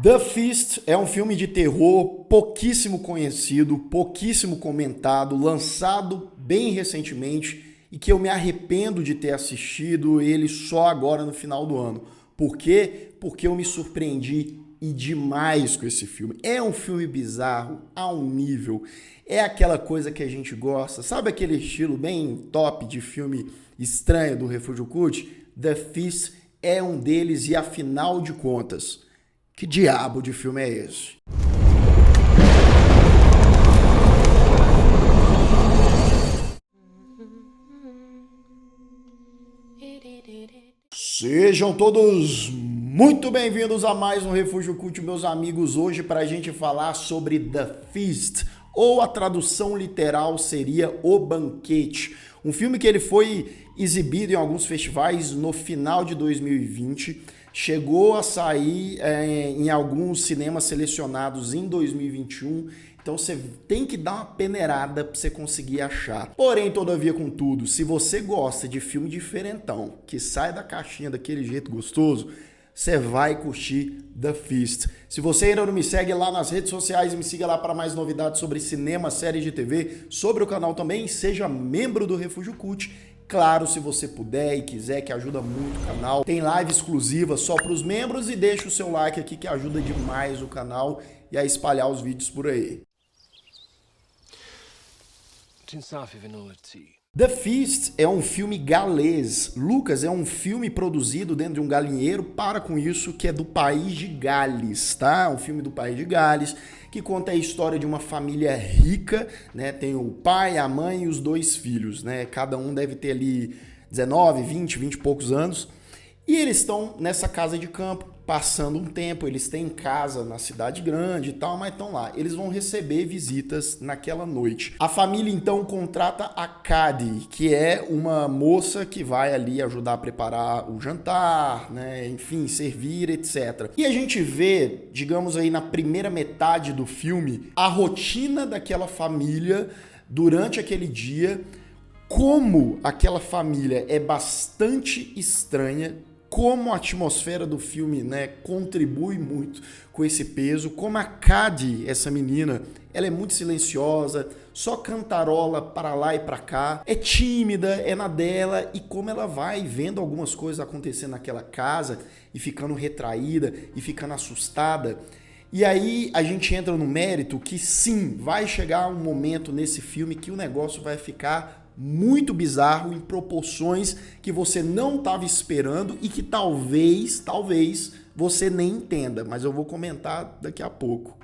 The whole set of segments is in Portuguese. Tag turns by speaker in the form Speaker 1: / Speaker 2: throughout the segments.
Speaker 1: The Fist é um filme de terror pouquíssimo conhecido, pouquíssimo comentado, lançado bem recentemente e que eu me arrependo de ter assistido ele só agora no final do ano. Por quê? Porque eu me surpreendi e demais com esse filme. É um filme bizarro a um nível, é aquela coisa que a gente gosta, sabe aquele estilo bem top de filme estranho do Refúgio Cult? The Fist é um deles e afinal de contas, que diabo de filme é esse? Sejam todos muito bem-vindos a mais um Refúgio Cult, meus amigos. Hoje para a gente falar sobre The Feast, ou a tradução literal seria O Banquete. Um filme que ele foi exibido em alguns festivais no final de 2020, chegou a sair em alguns cinemas selecionados em 2021, então você tem que dar uma peneirada para você conseguir achar. Porém, todavia, contudo, se você gosta de filme diferentão, que sai da caixinha daquele jeito gostoso, você vai curtir The Feast. Se você ainda não me segue lá nas redes sociais, me siga lá para mais novidades sobre cinema, séries de TV, sobre o canal também, seja membro do Refúgio Cult. Claro, se você puder e quiser, que ajuda muito o canal. Tem live exclusiva só para os membros e deixa o seu like aqui que ajuda demais o canal e a espalhar os vídeos por aí. The Feast é um filme galês. Lucas, é um filme produzido dentro de um galinheiro, para com isso, que é do país de Gales, tá? Um filme do país de Gales, que conta a história de uma família rica, né? Tem o pai, a mãe e os dois filhos, né? Cada um deve ter ali 19, 20 e poucos anos. E eles estão nessa casa de campo, passando um tempo, eles têm casa na cidade grande e tal, mas estão lá. Eles vão receber visitas naquela noite. A família, então, contrata a Cady, que é uma moça que vai ali ajudar a preparar o jantar, né? Enfim, servir, etc. E a gente vê, digamos aí, na primeira metade do filme, a rotina daquela família durante aquele dia, como aquela família é bastante estranha, como a atmosfera do filme, né, contribui muito com esse peso, como a Cady, essa menina, ela é muito silenciosa, só cantarola para lá e para cá, é tímida, é na dela, e como ela vai vendo algumas coisas acontecendo naquela casa e ficando retraída e ficando assustada. E aí a gente entra no mérito que sim, vai chegar um momento nesse filme que o negócio vai ficar muito bizarro, em proporções que você não estava esperando e que talvez você nem entenda, mas eu vou comentar daqui a pouco.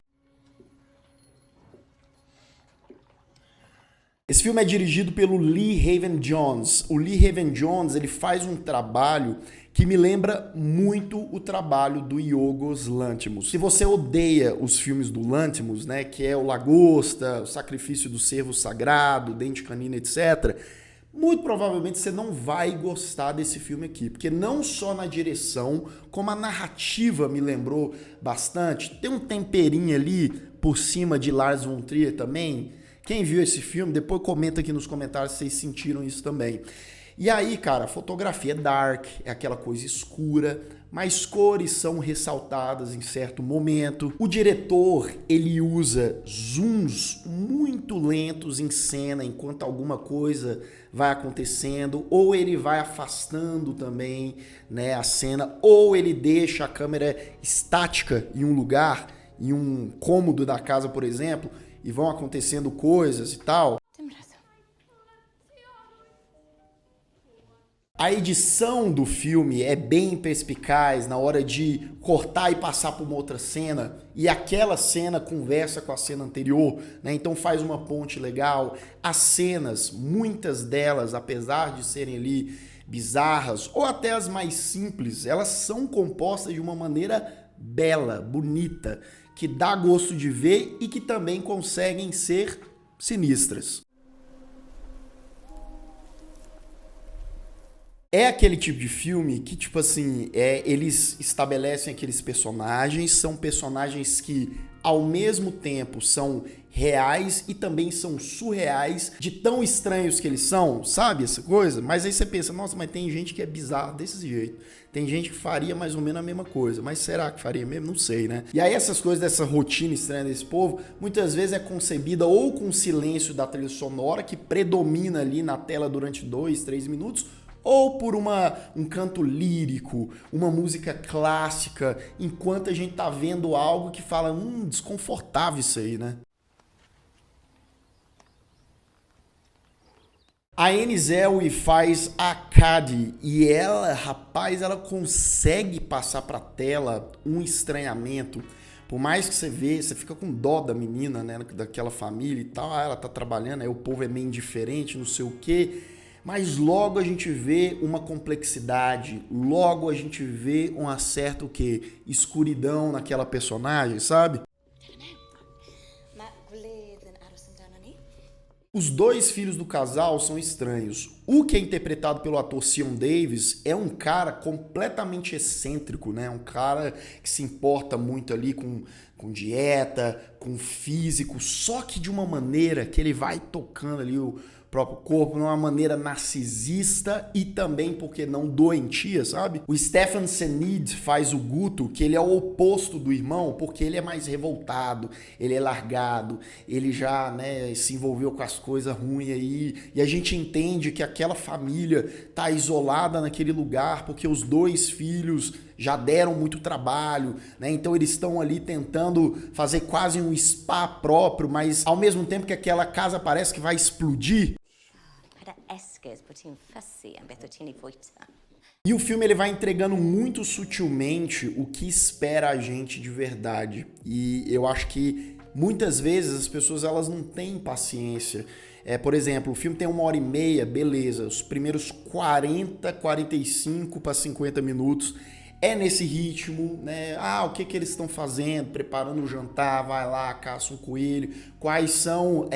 Speaker 1: Esse filme é dirigido pelo Lee Haven-Jones. O Lee Haven-Jones, ele faz um trabalho que me lembra muito o trabalho do Yorgos Lanthimos. Se você odeia os filmes do Lanthimos, né, que é o Lagosta, o Sacrifício do Cervo Sagrado, Dente Canino, etc., muito provavelmente você não vai gostar desse filme aqui, porque não só na direção, como a narrativa me lembrou bastante. Tem um temperinho ali por cima de Lars von Trier também. Quem viu esse filme, depois comenta aqui nos comentários se vocês sentiram isso também. E aí, cara, a fotografia é dark, é aquela coisa escura, mas cores são ressaltadas em certo momento. O diretor, ele usa zooms muito lentos em cena enquanto alguma coisa vai acontecendo, ou ele vai afastando também, né, a cena, ou ele deixa a câmera estática em um lugar, em um cômodo da casa, por exemplo, e vão acontecendo coisas e tal. A edição do filme é bem perspicaz na hora de cortar e passar por uma outra cena, e aquela cena conversa com a cena anterior, né? Então faz uma ponte legal. As cenas, muitas delas, apesar de serem ali bizarras, ou até as mais simples, elas são compostas de uma maneira bela, bonita, que dá gosto de ver e que também conseguem ser sinistras. É aquele tipo de filme que, tipo assim, eles estabelecem aqueles personagens, são personagens que ao mesmo tempo são reais e também são surreais, de tão estranhos que eles são, sabe essa coisa? Mas aí você pensa, nossa, mas tem gente que é bizarro desse jeito. Tem gente que faria mais ou menos a mesma coisa, mas será que faria mesmo? Não sei, né? E aí essas coisas dessa rotina estranha desse povo, muitas vezes é concebida ou com o silêncio da trilha sonora, que predomina ali na tela durante 2, 3 minutos, ou por um canto lírico, uma música clássica, enquanto a gente tá vendo algo que fala, desconfortável isso aí, né? A Anne Zelwyn faz a Cady e ela, rapaz, ela consegue passar pra tela um estranhamento. Por mais que você vê, você fica com dó da menina, né, daquela família e tal, ela tá trabalhando, aí o povo é meio indiferente, não sei o quê. Mas logo a gente vê uma complexidade, logo a gente vê uma certa o quê? Escuridão naquela personagem, sabe? Os dois filhos do casal são estranhos. O que é interpretado pelo ator Sion Davis é um cara completamente excêntrico, né? Um cara que se importa muito ali com dieta, com físico, só que de uma maneira que ele vai tocando ali o próprio corpo, de uma maneira narcisista e também, porque não doentia, sabe? O Stefan Senid faz o Guto, que ele é o oposto do irmão, porque ele é mais revoltado, ele é largado, ele já, né, se envolveu com as coisas ruins aí, e a gente entende que aquela família tá isolada naquele lugar, porque os dois filhos já deram muito trabalho, né? Então eles estão ali tentando fazer quase um spa próprio, mas ao mesmo tempo que aquela casa parece que vai explodir. E o filme ele vai entregando muito sutilmente o que espera a gente de verdade. E eu acho que muitas vezes as pessoas elas não têm paciência. Por exemplo, o filme tem 1h30, beleza. Os primeiros 40, 45 para 50 minutos é nesse ritmo, né? O que eles estão fazendo? Preparando o jantar, vai lá, caça um coelho. Quais são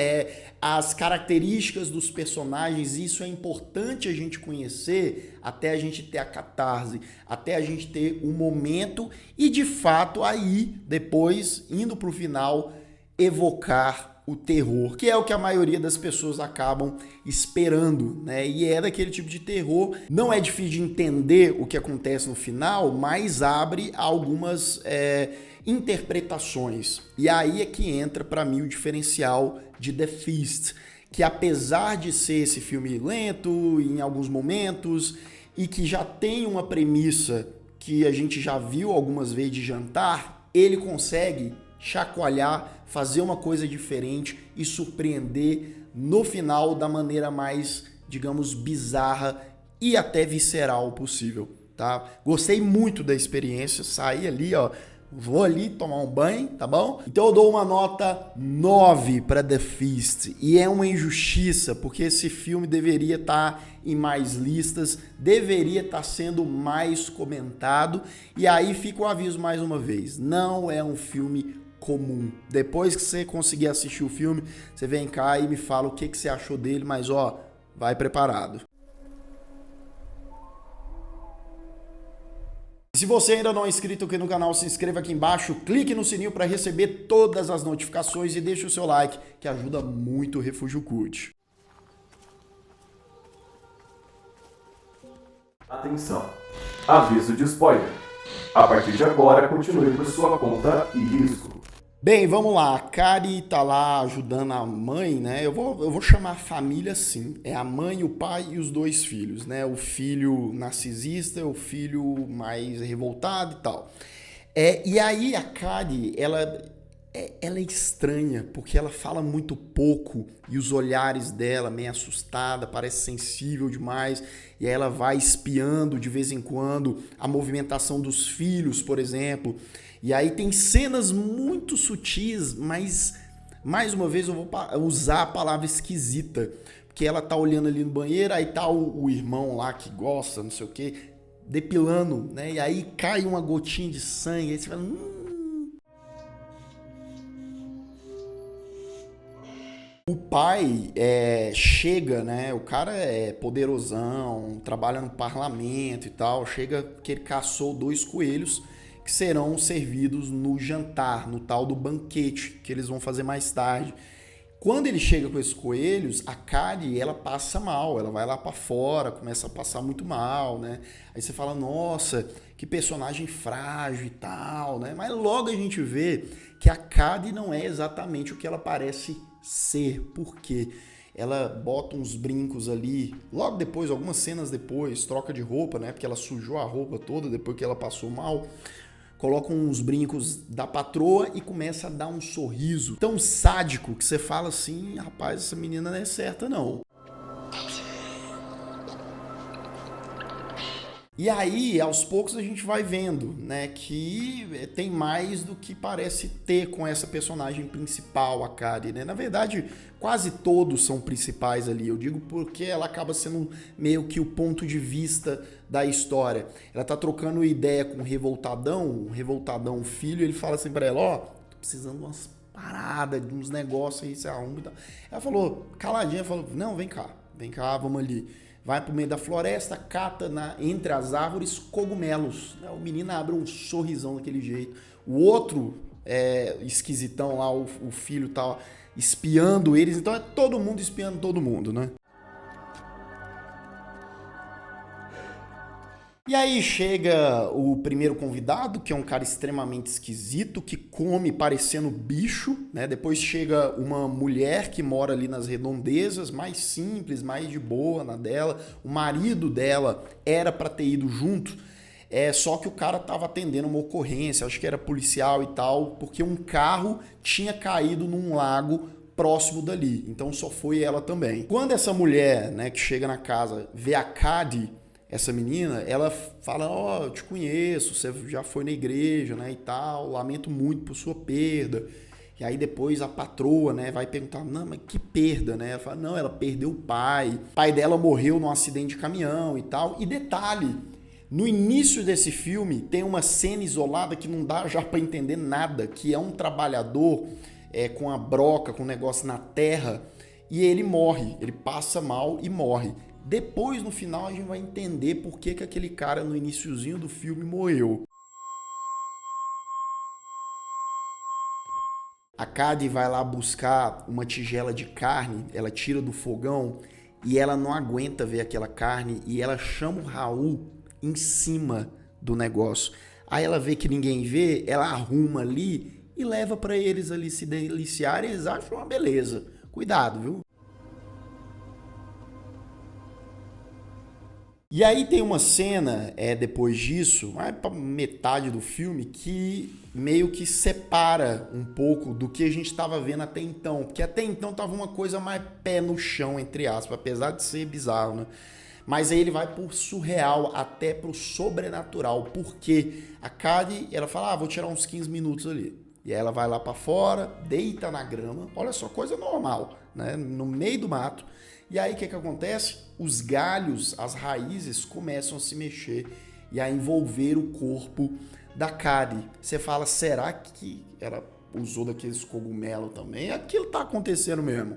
Speaker 1: as características dos personagens? Isso é importante a gente conhecer até a gente ter a catarse, até a gente ter um momento e, de fato, aí, depois, indo para o final, evocar o terror, que é o que a maioria das pessoas acabam esperando, né? E é daquele tipo de terror, não é difícil de entender o que acontece no final, mas abre algumas interpretações. E aí é que entra para mim o diferencial de The Feast, que apesar de ser esse filme lento em alguns momentos e que já tem uma premissa que a gente já viu algumas vezes de Jantar, ele consegue chacoalhar, fazer uma coisa diferente e surpreender no final da maneira mais, digamos, bizarra e até visceral possível, tá? Gostei muito da experiência, saí ali, ó, vou ali tomar um banho, tá bom? Então eu dou uma nota 9 para The Feast e é uma injustiça, porque esse filme deveria estar em mais listas, deveria estar sendo mais comentado e aí fica o aviso mais uma vez, não é um filme comum. Depois que você conseguir assistir o filme, você vem cá e me fala o que você achou dele, mas ó, vai preparado. Se você ainda não é inscrito aqui no canal, se inscreva aqui embaixo, clique no sininho para receber todas as notificações e deixe o seu like, que ajuda muito o Refúgio Cult.
Speaker 2: Atenção, aviso de spoiler. A partir de agora, continue por sua conta e risco.
Speaker 1: Bem, vamos lá, a Cady tá lá ajudando a mãe, né? Eu vou chamar a família assim, é a mãe, o pai e os dois filhos, né? O filho narcisista, o filho mais revoltado e tal. E aí a Cady, ela é estranha, porque ela fala muito pouco e os olhares dela, meio assustada, parece sensível demais, e aí ela vai espiando de vez em quando a movimentação dos filhos, por exemplo. E aí tem cenas muito sutis, mas mais uma vez eu vou usar a palavra esquisita, porque ela tá olhando ali no banheiro, aí tá o irmão lá que gosta, não sei o quê, depilando, né? E aí cai uma gotinha de sangue, aí você fala... O pai chega, né? O cara é poderosão, trabalha no parlamento e tal. Chega que ele caçou 2 coelhos que serão servidos no jantar, no tal do banquete, que eles vão fazer mais tarde. Quando ele chega com esses coelhos, a Cady, ela passa mal, ela vai lá pra fora, começa a passar muito mal, né? Aí você fala, nossa, que personagem frágil e tal, né? Mas logo a gente vê que a Cady não é exatamente o que ela parece ser. Por quê? Ela bota uns brincos ali, logo depois, algumas cenas depois, troca de roupa, né? Porque ela sujou a roupa toda depois que ela passou mal. Coloca uns brincos da patroa e começa a dar um sorriso tão sádico que você fala assim, rapaz, essa menina não é certa não. E aí, aos poucos a gente vai vendo, né, que tem mais do que parece ter com essa personagem principal, a Cady, né? Na verdade, quase todos são principais ali, eu digo porque ela acaba sendo meio que o ponto de vista da história. Ela tá trocando ideia com o Revoltadão filho, ele fala assim pra ela, ó, tô precisando de umas paradas, de uns negócios aí, você arruma e tal. Ela falou, caladinha, falou, não, vem cá, vamos ali. Vai pro meio da floresta, cata entre as árvores cogumelos. O menino abre um sorrisão daquele jeito. O outro esquisitão lá, o filho tá espiando eles. Então é todo mundo espiando todo mundo, né? E aí chega o primeiro convidado, que é um cara extremamente esquisito, que come parecendo bicho, né? Depois chega uma mulher que mora ali nas redondezas, mais simples, mais de boa na dela. O marido dela era para ter ido junto, só que o cara tava atendendo uma ocorrência, acho que era policial e tal, porque um carro tinha caído num lago próximo dali. Então só foi ela também. Quando essa mulher, né, que chega na casa, vê a Cady, essa menina, ela fala, ó, eu te conheço, você já foi na igreja, né, e tal, lamento muito por sua perda. E aí depois a patroa, né, vai perguntar, não, mas que perda, né? Ela fala, não, ela perdeu o pai dela morreu num acidente de caminhão e tal. E detalhe, no início desse filme tem uma cena isolada que não dá já para entender nada, que é um trabalhador com a broca, com um negócio na terra, e ele morre, ele passa mal e morre. Depois, no final, a gente vai entender por que aquele cara no iniciozinho do filme morreu. A Cady vai lá buscar uma tigela de carne, ela tira do fogão e ela não aguenta ver aquela carne e ela chama o Raul em cima do negócio. Aí ela vê que ninguém vê, ela arruma ali e leva para eles ali se deliciarem, eles acham uma beleza. Cuidado, viu? E aí tem uma cena, depois disso, mais pra metade do filme, que meio que separa um pouco do que a gente estava vendo até então. Porque até então tava uma coisa mais pé no chão, entre aspas, apesar de ser bizarro, né? Mas aí ele vai pro surreal, até pro sobrenatural. Porque a Cady, ela fala, vou tirar uns 15 minutos ali. E aí ela vai lá pra fora, deita na grama, olha só, coisa normal, né? No meio do mato. E aí o que acontece? Os galhos, as raízes começam a se mexer e a envolver o corpo da Cady. Você fala, será que ela usou daqueles cogumelos também? Aquilo tá acontecendo mesmo.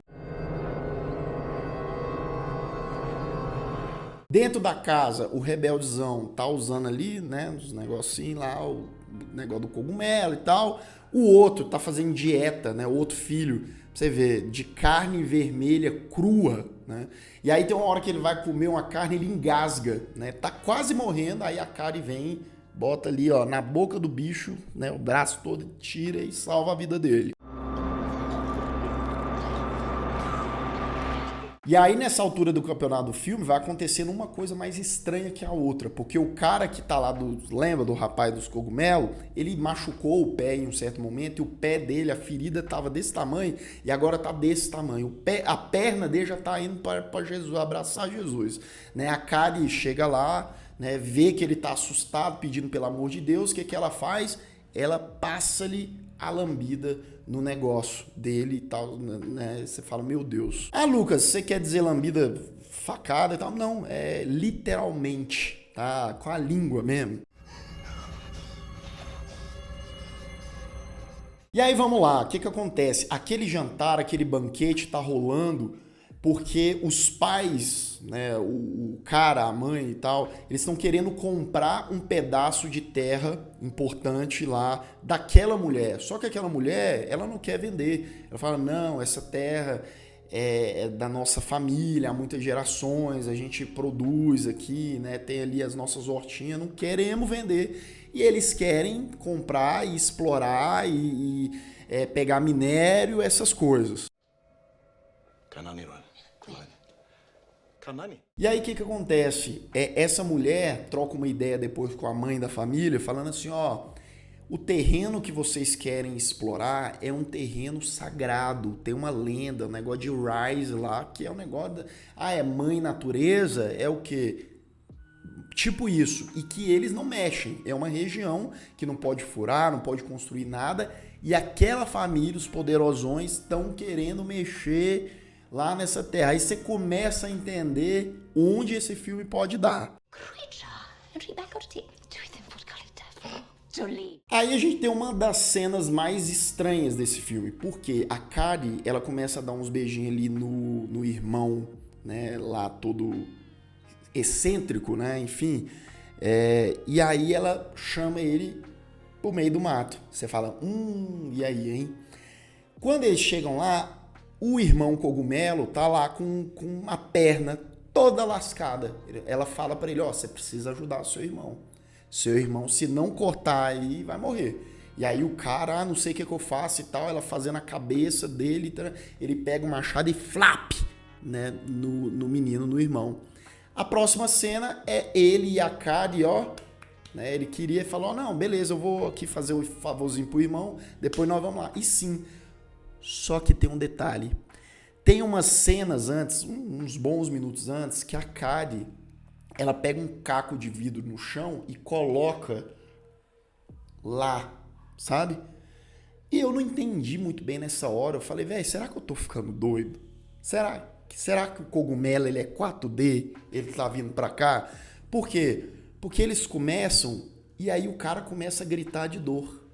Speaker 1: Dentro da casa, o rebeldezão tá usando ali, né, os negocinhos lá, o negócio do cogumelo e tal. O outro tá fazendo dieta, né, o outro filho, você vê, de carne vermelha crua, né? E aí tem uma hora que ele vai comer uma carne, ele engasga, né? Tá quase morrendo, aí a Cady vem, bota ali, ó, na boca do bicho, né, o braço todo, tira e salva a vida dele. E aí, nessa altura do campeonato do filme, vai acontecendo uma coisa mais estranha que a outra, porque o cara que tá lá, lembra do rapaz dos cogumelos? Ele machucou o pé em um certo momento, e o pé dele, a ferida tava desse tamanho, e agora tá desse tamanho. A perna dele já tá indo para Jesus, abraçar Jesus, né? A Cady chega lá, né, vê que ele tá assustado, pedindo pelo amor de Deus, o que ela faz? Ela passa-lhe a lambida no negócio dele e tal, né? Você fala, meu Deus. Ah, Lucas, você quer dizer lambida facada e tal? Não, é literalmente, tá? Com a língua mesmo. E aí vamos lá, o que acontece? Aquele jantar, aquele banquete tá rolando porque os pais, né, o cara, a mãe e tal, eles estão querendo comprar um pedaço de terra importante lá daquela mulher. Só que aquela mulher, ela não quer vender. Ela fala, não, essa terra é da nossa família, há muitas gerações, a gente produz aqui, né, tem ali as nossas hortinhas, não queremos vender. E eles querem comprar e explorar e pegar minério, essas coisas. E aí o que acontece? Essa mulher troca uma ideia depois com a mãe da família, falando assim, ó, o terreno que vocês querem explorar é um terreno sagrado, tem uma lenda, um negócio de Rise lá, que é um negócio é mãe natureza, é o quê? Tipo isso, e que eles não mexem, é uma região que não pode furar, não pode construir nada, e aquela família, os poderosões, estão querendo mexer lá nessa terra. Aí você começa a entender onde esse filme pode dar. Aí a gente tem uma das cenas mais estranhas desse filme, porque a Kari, ela começa a dar uns beijinhos ali no irmão, né, lá todo excêntrico, né, enfim, e aí ela chama ele pro meio do mato. Você fala, e aí, hein? Quando eles chegam lá, o irmão Cogumelo tá lá com a perna toda lascada. Ela fala pra ele, ó, você precisa ajudar o seu irmão. Seu irmão, se não cortar aí, vai morrer. E aí o cara, não sei o que eu faço e tal, ela fazendo a cabeça dele, ele pega o machado e flap, né, no menino, no irmão. A próxima cena é ele e a Kari, ó, né, ele queria, falou, não, beleza, eu vou aqui fazer um favorzinho pro irmão, depois nós vamos lá. E sim, só que tem um detalhe. Tem umas cenas antes, uns bons minutos antes, que a Kari, ela pega um caco de vidro no chão e coloca lá, sabe? E eu não entendi muito bem nessa hora. Eu falei, velho, será que eu tô ficando doido? Será que o cogumelo ele é 4D? Ele tá vindo pra cá? Por quê? Porque eles começam e aí o cara começa a gritar de dor.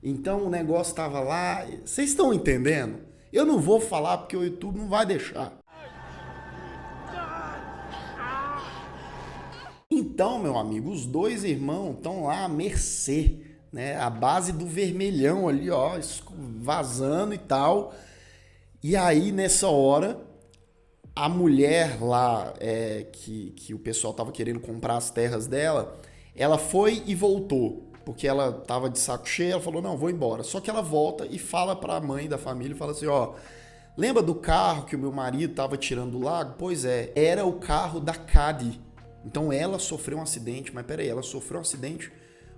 Speaker 1: Então o negócio tava lá. Vocês estão entendendo? Eu não vou falar porque o YouTube não vai deixar. Então, meu amigo, os dois irmãos estão lá à mercê, né? A base do vermelhão ali, ó, vazando e tal. E aí, nessa hora, a mulher lá, que o pessoal tava querendo comprar as terras dela, ela foi e voltou. Porque ela tava de saco cheio, ela falou, não, vou embora. Só que ela volta e fala pra mãe da família, fala assim, ó, lembra do carro que o meu marido tava tirando do lago? Pois é, era o carro da Kari. Então ela sofreu um acidente, mas peraí, ela sofreu um acidente,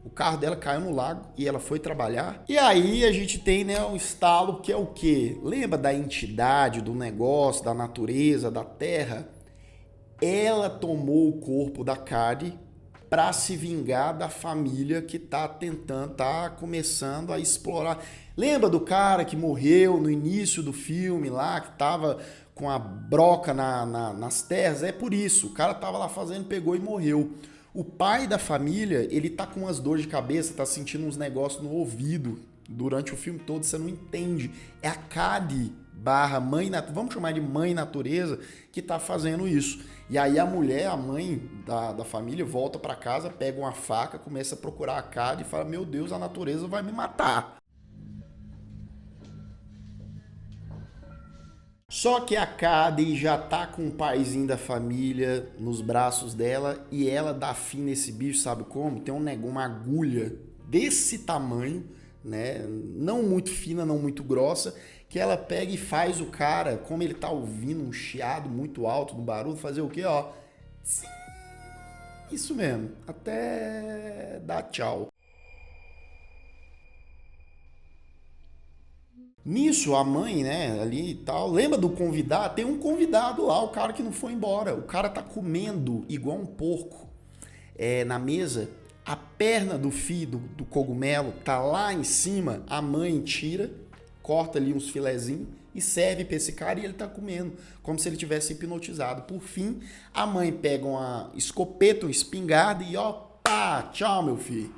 Speaker 1: o carro dela caiu no lago e ela foi trabalhar. E aí a gente tem, né, um estalo que é o quê? Lembra da entidade, do negócio, da natureza, da terra? Ela tomou o corpo da Kari para se vingar da família que tá começando a explorar. Lembra do cara que morreu no início do filme lá, que tava com a broca nas terras? É por isso, o cara tava lá fazendo, pegou e morreu. O pai da família, ele tá com umas dores de cabeça, tá sentindo uns negócios no ouvido durante o filme todo, você não entende. É a Kari / mãe, vamos chamar de mãe natureza, que tá fazendo isso. E aí a mulher, a mãe da família, volta para casa, pega uma faca, começa a procurar a Kari e fala, meu Deus, a natureza vai me matar. Só que a Kari já tá com o paizinho da família nos braços dela e ela dá fim nesse bicho, sabe como? Tem uma agulha desse tamanho, né? Não muito fina, não muito grossa, que ela pega e faz o cara, como ele tá ouvindo um chiado muito alto do barulho, fazer o quê? Ó, sim, isso mesmo, até dar tchau. Nisso, a mãe, né, ali e tal, lembra do convidado? Tem um convidado lá, o cara que não foi embora. O cara tá comendo igual um porco na mesa. A perna do filho do cogumelo tá lá em cima. A mãe tira, corta ali uns filezinhos e serve pra esse cara e ele tá comendo, como se ele tivesse hipnotizado. Por fim, a mãe pega uma escopeta, uma espingarda e ó, pá, tchau, meu filho.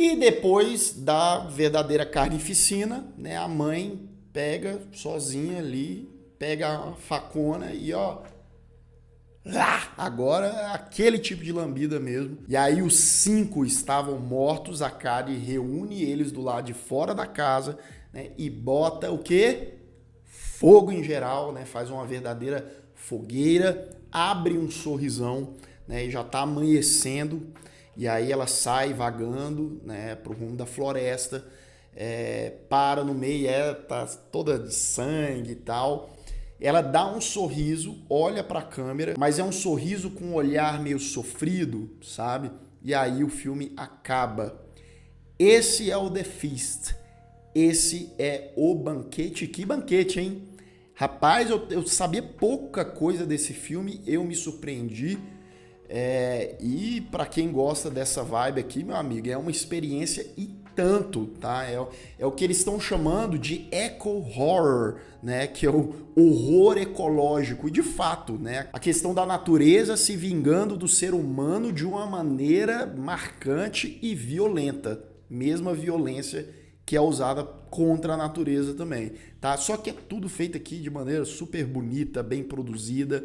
Speaker 1: E depois da verdadeira carnificina, né, a mãe pega sozinha ali, pega a facona e ó, agora aquele tipo de lambida mesmo. E aí os 5 estavam mortos, a Cady reúne eles do lado de fora da casa, né, e bota o quê? Fogo em geral, né, faz uma verdadeira fogueira, abre um sorrisão, né, e já tá amanhecendo. E aí ela sai vagando, né, pro rumo da floresta, para no meio, tá toda de sangue e tal. Ela dá um sorriso, olha para a câmera, mas é um sorriso com um olhar meio sofrido, sabe? E aí o filme acaba. Esse é o The Feast. Esse é o banquete. Que banquete, hein? Rapaz, eu sabia pouca coisa desse filme, eu me surpreendi. E para quem gosta dessa vibe aqui, meu amigo, é uma experiência e tanto, tá? É o que eles estão chamando de eco-horror, né? Que é o horror ecológico. E de fato, né? A questão da natureza se vingando do ser humano de uma maneira marcante e violenta. Mesma violência que é usada contra a natureza também, tá? Só que é tudo feito aqui de maneira super bonita, bem produzida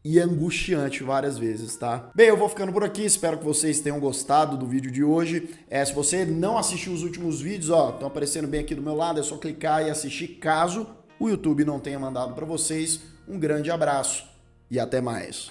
Speaker 1: e angustiante várias vezes, tá? Bem, eu vou ficando por aqui, espero que vocês tenham gostado do vídeo de hoje. Se você não assistiu os últimos vídeos, ó, estão aparecendo bem aqui do meu lado, é só clicar e assistir caso o YouTube não tenha mandado para vocês. Um grande abraço e até mais.